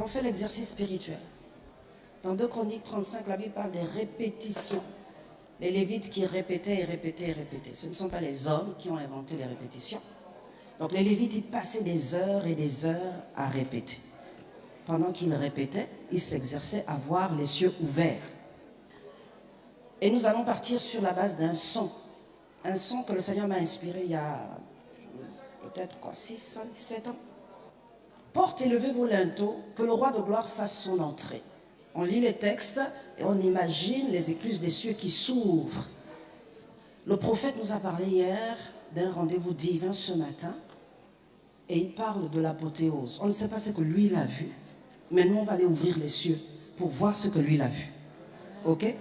ont fait l'exercice spirituel. Dans 2 Chroniques 35, la Bible parle des répétitions. Les Lévites qui répétaient et répétaient et répétaient. Ce ne sont pas les hommes qui ont inventé les répétitions. Donc les Lévites, ils passaient des heures et des heures à répéter. Pendant qu'ils répétaient, ils s'exerçaient à voir les cieux ouverts. Et nous allons partir sur la base d'un son. Un son que le Seigneur m'a inspiré il y a peut-être 6, 7 ans. Porte et levez vos linteaux, que le roi de gloire fasse son entrée. On lit les textes et on imagine les écluses des cieux qui s'ouvrent. Le prophète nous a parlé hier d'un rendez-vous divin ce matin et il parle de l'apothéose. On ne sait pas ce que lui il a vu, mais nous on va aller ouvrir les cieux pour voir ce que lui il a vu. Ok?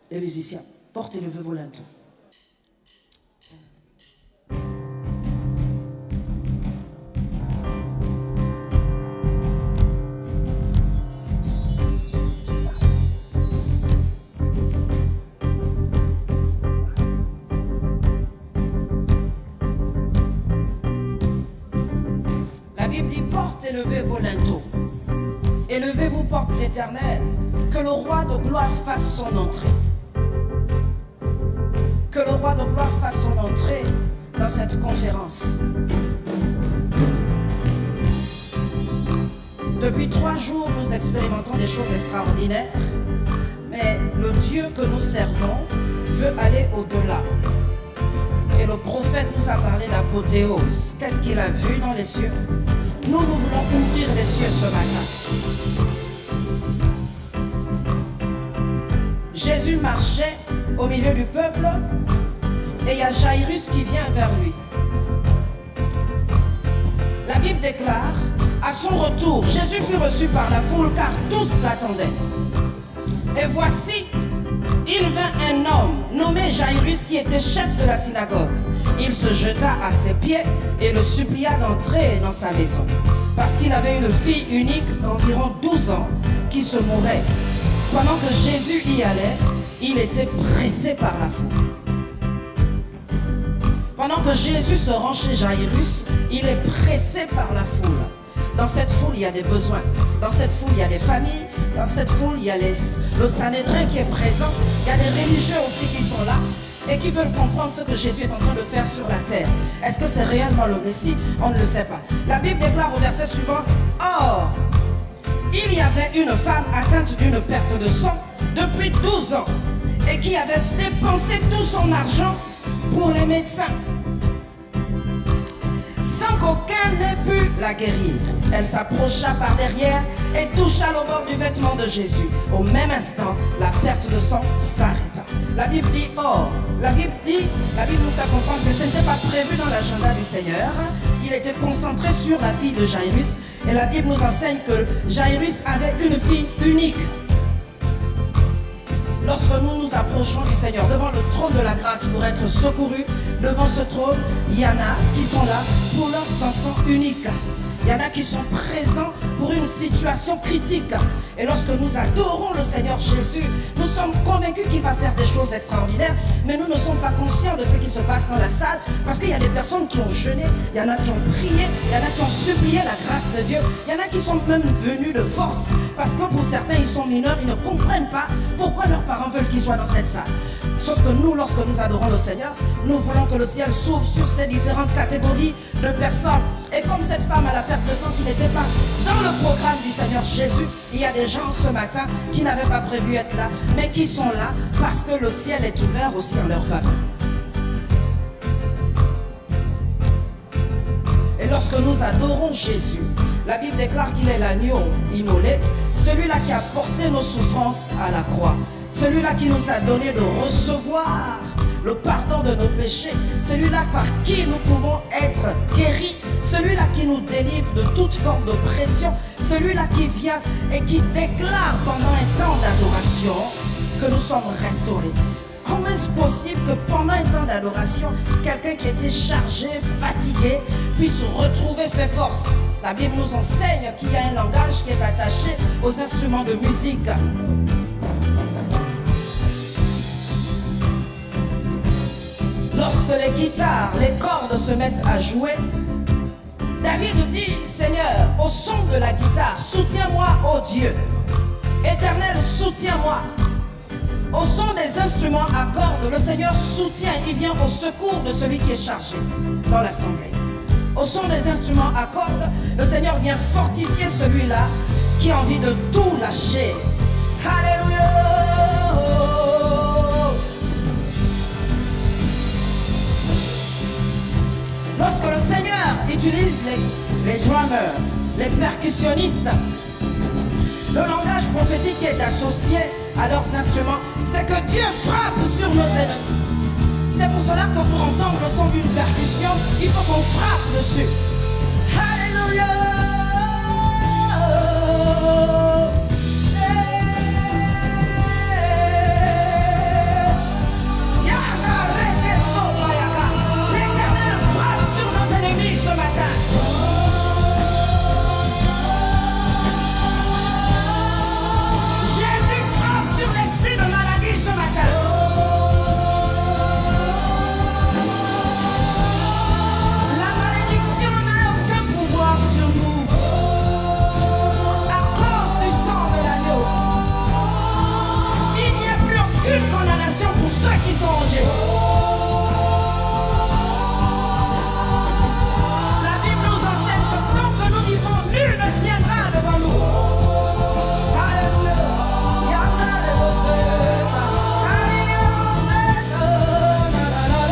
Les musiciens, portez et levez vos linteaux. Élevez vos linteaux, élevez vos portes éternelles, que le roi de gloire fasse son entrée. Que le roi de gloire fasse son entrée dans cette conférence. Depuis 3 jours, nous expérimentons des choses extraordinaires, mais le Dieu que nous servons veut aller au-delà. Et le prophète nous a parlé d'apothéose. Qu'est-ce qu'il a vu dans les cieux? Nous voulons ouvrir les cieux ce matin. Jésus marchait au milieu du peuple et il y a Jairus qui vient vers lui. La Bible déclare, à son retour, Jésus fut reçu par la foule car tous l'attendaient. Et voici, il vint un homme nommé Jairus qui était chef de la synagogue. Il se jeta à ses pieds et le supplia d'entrer dans sa maison. Parce qu'il avait une fille unique d'environ 12 ans qui se mourait. Pendant que Jésus y allait, il était pressé par la foule. Pendant que Jésus se rend chez Jairus, il est pressé par la foule. Dans cette foule, il y a des besoins. Dans cette foule, il y a des familles. Dans cette foule, il y a le Sanhédrin qui est présent. Il y a des religieux aussi qui sont là et qui veulent comprendre ce que Jésus est en train de faire sur la terre. Est-ce que c'est réellement le Messie? On ne le sait pas. La Bible déclare au verset suivant, « Or, il y avait une femme atteinte d'une perte de sang depuis 12 ans et qui avait dépensé tout son argent pour les médecins, sans qu'aucun n'ait pu la guérir. Elle s'approcha par derrière et toucha le bord du vêtement de Jésus. Au même instant, la perte de sang s'arrêta. » La Bible dit « Or ». La Bible nous fait comprendre que ce n'était pas prévu dans l'agenda du Seigneur. Il était concentré sur la fille de Jairus. Et la Bible nous enseigne que Jairus avait une fille unique. Lorsque nous nous approchons du Seigneur devant le trône de la grâce pour être secourus, devant ce trône, il y en a qui sont là pour leurs enfants uniques. Il y en a qui sont présents pour une situation critique. Et lorsque nous adorons le Seigneur Jésus, nous sommes convaincus qu'il va faire des choses extraordinaires, mais nous ne sommes pas conscients de ce qui se passe dans la salle, parce qu'il y a des personnes qui ont jeûné, il y en a qui ont prié, il y en a qui ont supplié la grâce de Dieu, il y en a qui sont même venus de force, parce que pour certains ils sont mineurs, ils ne comprennent pas pourquoi leurs parents veulent qu'ils soient dans cette salle. Sauf que nous, lorsque nous adorons le Seigneur, nous voulons que le ciel s'ouvre sur ces différentes catégories de personnes. Et comme cette femme à la perte de sang qui n'était pas dans le programme du Seigneur Jésus, il y a des gens ce matin qui n'avaient pas prévu être là, mais qui sont là parce que le ciel est ouvert aussi en leur faveur. Et lorsque nous adorons Jésus, la Bible déclare qu'il est l'agneau immolé, celui-là qui a porté nos souffrances à la croix, celui-là qui nous a donné de recevoir le pardon de nos péchés, celui-là par qui nous pouvons être guéris, celui-là qui nous délivre de toute forme d'oppression, celui-là qui vient et qui déclare pendant un temps d'adoration que nous sommes restaurés. Comment est-ce possible que pendant un temps d'adoration, quelqu'un qui était chargé, fatigué, puisse retrouver ses forces? La Bible nous enseigne qu'il y a un langage qui est attaché aux instruments de musique. Lorsque les guitares, les cordes se mettent à jouer, David dit, Seigneur, au son de la guitare, soutiens Dieu. Éternel, soutiens-moi. Au son des instruments à cordes, le Seigneur soutient, il vient au secours de celui qui est chargé dans l'assemblée. Au son des instruments à cordes, le Seigneur vient fortifier celui-là qui a envie de tout lâcher. Alléluia! Lorsque le Seigneur utilise les drummers, les percussionnistes, le langage prophétique qui est associé à leurs instruments, c'est que Dieu frappe sur nos ennemis. C'est pour cela que pour entendre le son d'une percussion, il faut qu'on frappe dessus. Alléluia! L'Éternel frappe sur nos ennemis ce matin. Jésus frappe sur l'esprit de maladie ce matin. La malédiction n'a aucun pouvoir sur nous à cause du sang de l'agneau. Il n'y a plus aucune condamnation pour ceux qui sont en Jésus. La Bible nous enseigne que tant que nous vivons, nul ne tiendra devant nous. Alléluia. Yanda de Boseta. Alléluia, Boseta. La, la, la,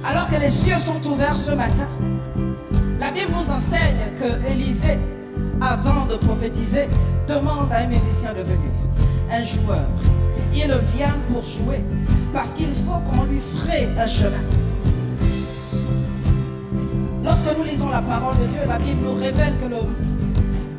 la. Alors que les cieux sont ouverts ce matin, la Bible nous enseigne que Élisée, avant de prophétiser, demande à un musicien de venir, un joueur. Il vient pour jouer parce qu'il faut qu'on lui fraye un chemin. Lorsque nous lisons la parole de Dieu, la Bible nous révèle que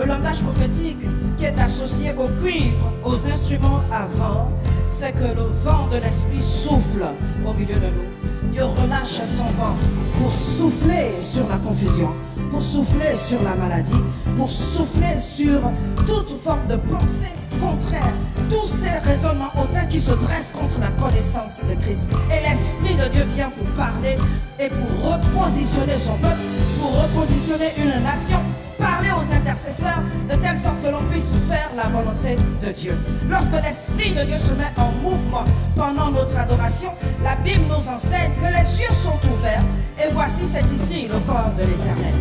le langage prophétique qui est associé au cuivre, aux instruments à vent, c'est que le vent de l'esprit souffle au milieu de nous. Dieu relâche son vent pour souffler sur la confusion, pour souffler sur la maladie, pour souffler sur toute forme de pensée contraire, tous ces raisonnements hautains qui se dressent contre la connaissance de Christ. Et l'Esprit de Dieu vient pour parler et pour repositionner son peuple, pour repositionner une nation, parler aux intercesseurs de telle sorte que l'on puisse faire la volonté de Dieu. Lorsque l'Esprit de Dieu se met en mouvement pendant notre adoration, la Bible nous enseigne que les cieux sont ouverts et voici c'est ici le corps de l'Éternel.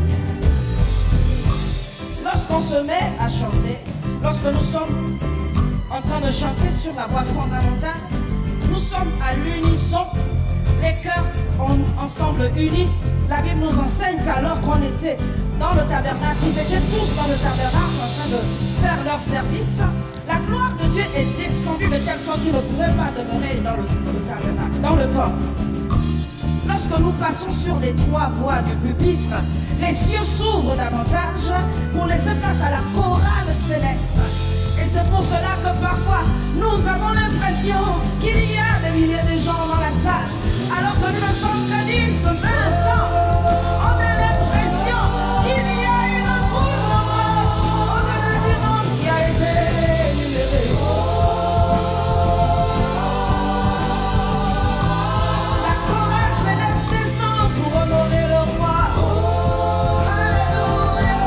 Lorsqu'on se met à chanter, lorsque nous sommes en train de chanter sur la voix fondamentale, nous sommes à l'unisson, les cœurs ensemble unis. La Bible nous enseigne qu'alors qu'on était dans le tabernacle, ils étaient tous dans le tabernacle en train de faire leur service. La gloire de Dieu est descendue de telle sorte qu'ils ne pouvaient pas demeurer dans le tabernacle, dans le temple. Lorsque nous passons sur les trois voies du pupitre, les cieux s'ouvrent davantage pour laisser place à la chorale céleste. Et c'est pour cela que parfois nous avons l'impression qu'il y a des milliers de gens dans la salle, alors que nous ne sommes que 10, 20, 100. On a l'impression qu'il y a une foule nombreuse au-delà du nombre qui a été énuméré. La chorale céleste descend pour honorer le roi. Alléluia.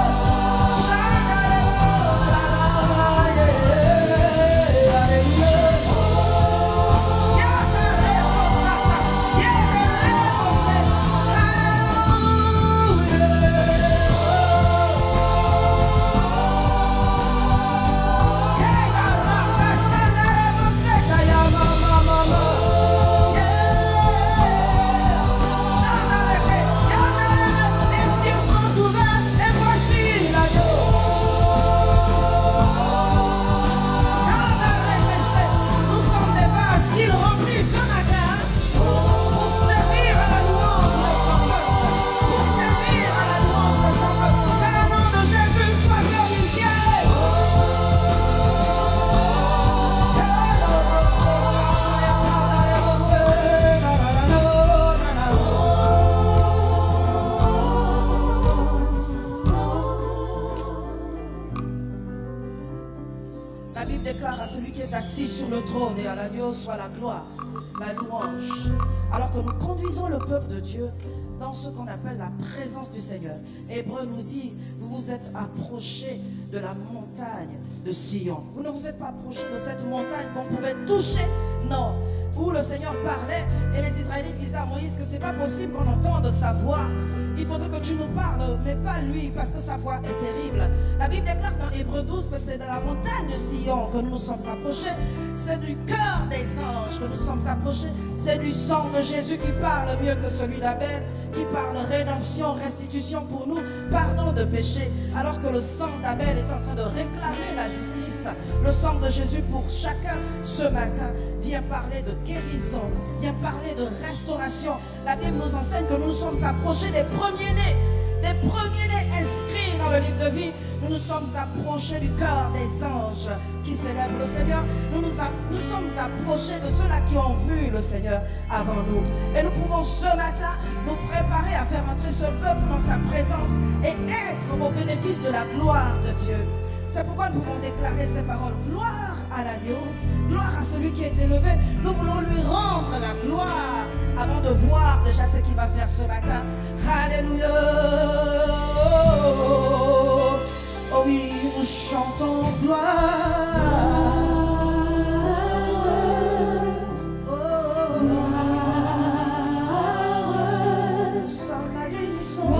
La Bible déclare à celui qui est assis sur le trône et à l'agneau soit la gloire, la louange, alors que nous conduisons le peuple de Dieu dans ce qu'on appelle la présence du Seigneur. Hébreu nous dit, vous vous êtes approchés de la montagne de Sion. Vous ne vous êtes pas approchés de cette montagne qu'on pouvait toucher, non, où le Seigneur parlait et les Israélites disaient à Moïse que c'est pas possible qu'on entende sa voix. Il faudrait que tu nous parles, mais pas lui, parce que sa voix est terrible. La Bible déclare dans Hébreu 12 que c'est de la montagne de Sion que nous nous sommes approchés. C'est du cœur des anges que nous sommes approchés. C'est du sang de Jésus qui parle mieux que celui d'Abel, qui parle rédemption, restitution pour nous, pardon de péché. Alors que le sang d'Abel est en train de réclamer la justice, le sang de Jésus pour chacun ce matin vient parler de guérison, vient parler de restauration. La Bible nous enseigne que nous nous sommes approchés des premiers-nés inscrits dans le livre de vie. Nous nous sommes approchés du cœur des anges qui célèbrent le Seigneur. Nous sommes approchés de ceux-là qui ont vu le Seigneur avant nous. Et nous pouvons ce matin nous préparer à faire entrer ce peuple dans sa présence et être au bénéfice de la gloire de Dieu. C'est pourquoi nous pouvons déclarer ces paroles. Gloire à l'agneau, gloire à celui qui est élevé. Nous voulons lui rendre la gloire avant de voir déjà ce qu'il va faire ce matin. Alléluia. Oh oui, nous chantons gloire. Oh, gloire. Nous sommes à l'unisson.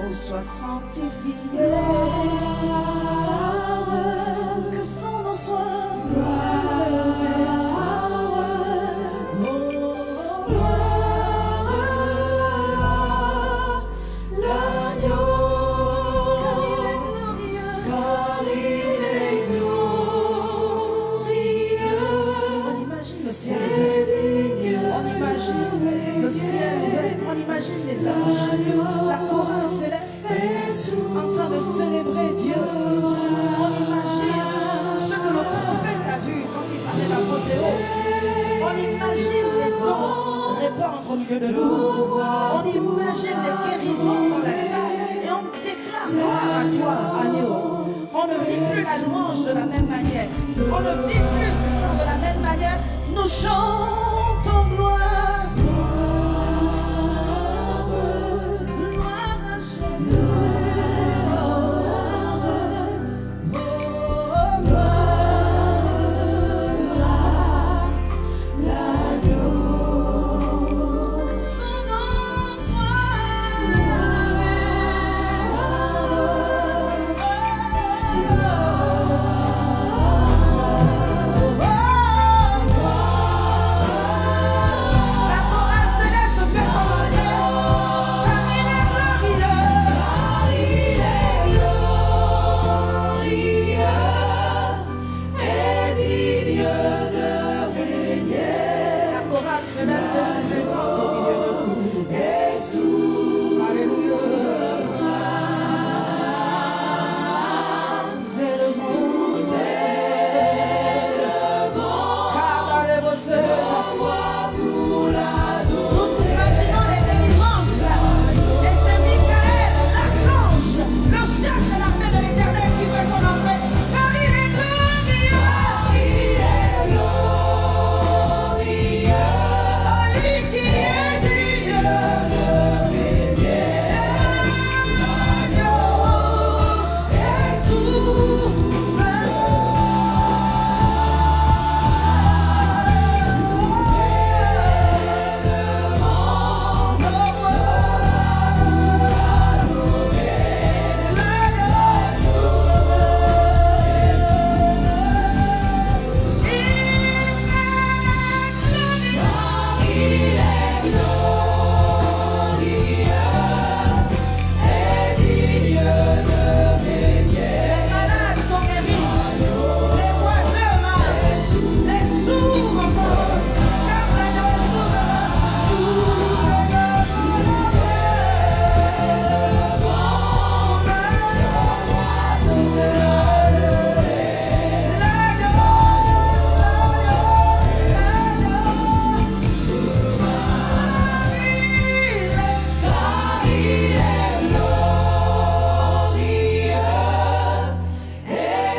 Soit sanctifié, que son nom soit relevé. L'agneau, car il est glorieux. On imagine le ciel élevé, on imagine le ciel élevé, on imagine les anges, la chorale céleste en train de célébrer Dieu. On imagine ce que le prophète a vu quand il parlait d'apothéose. On imagine les dons répandre au milieu de nous. On imagine les guérisons dans la salle et on déclare gloire à toi, agneau. On ne vit plus la louange de la même manière. On ne vit plus ce temps de la même manière. Nous chantons gloire.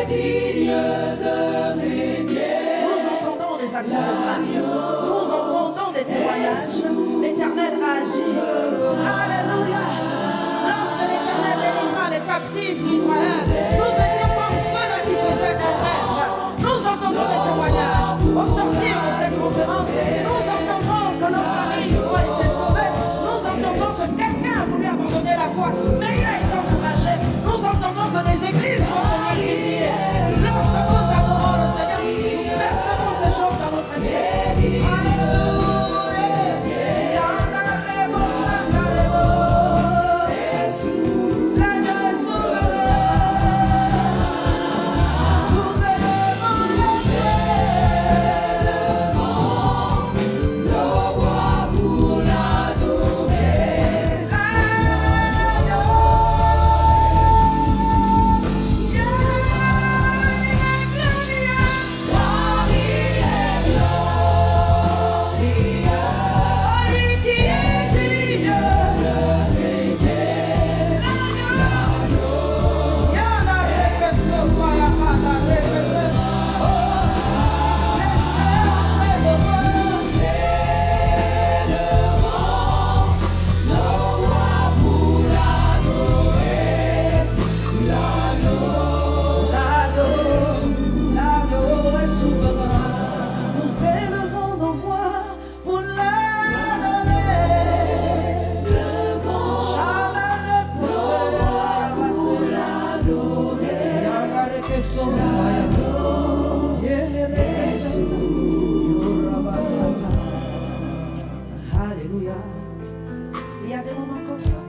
Nous entendons des actions de grâce. Nous entendons des témoignages. L'Éternel agit. Alléluia. Lorsque l'Éternel délivra les captifs d'Israël, nous étions comme ceux-là qui faisaient des rêves. Nous entendons des témoignages. Au sortir de cette conférence, nous entendons que nos familles ont été sauvées. Nous entendons que quelqu'un a voulu abandonner la foi, mais il a été encouragé. Nous entendons que des églises vont se multiplier. Lorsque nous adorons le Seigneur, nous percevons ces choses dans notre esprit. Alléluia. Alléluia. Il y a des moments comme ça,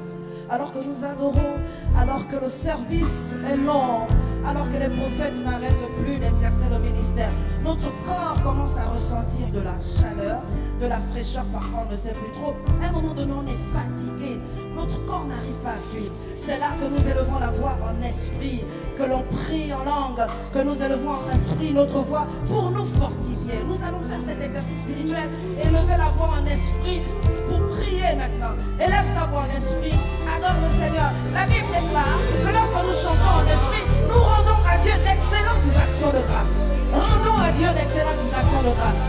alors que nous adorons, alors que le service est long, alors que les prophètes n'arrêtent plus d'exercer le ministère, notre corps commence à ressentir de la chaleur, de la fraîcheur, parfois on ne sait plus trop. À un moment donné, on est fatigué, notre corps n'arrive pas à suivre. C'est là que nous élevons la voix en esprit, que l'on prie en langue, que nous élevons en esprit notre voix pour nous fortifier. Nous allons faire cet exercice spirituel, élever la voix en esprit pour prier maintenant. Élève ta voix en esprit, adore le Seigneur. La Bible déclare que lorsque nous chantons en esprit, nous rendons à Dieu d'excellentes actions de grâce. Rendons à Dieu d'excellentes actions de grâce.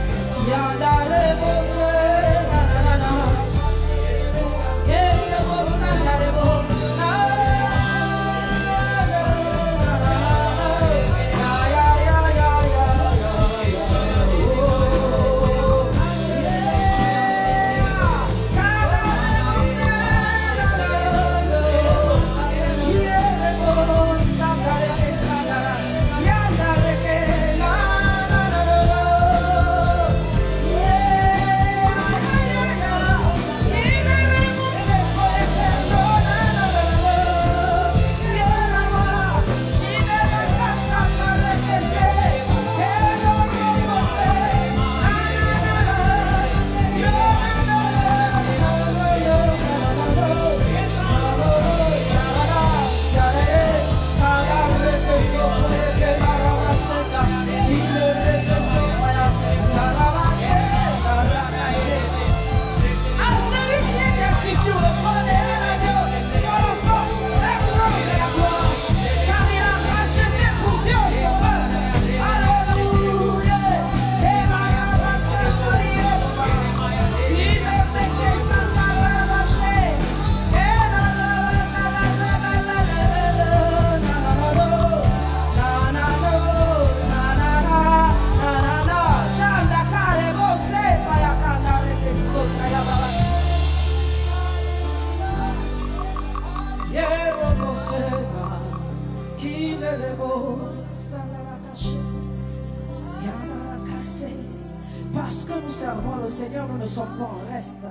Parce que nous servons le Seigneur, nous ne sommes pas en reste.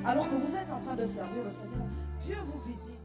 Alors que vous êtes en train de servir le Seigneur, Dieu vous visite.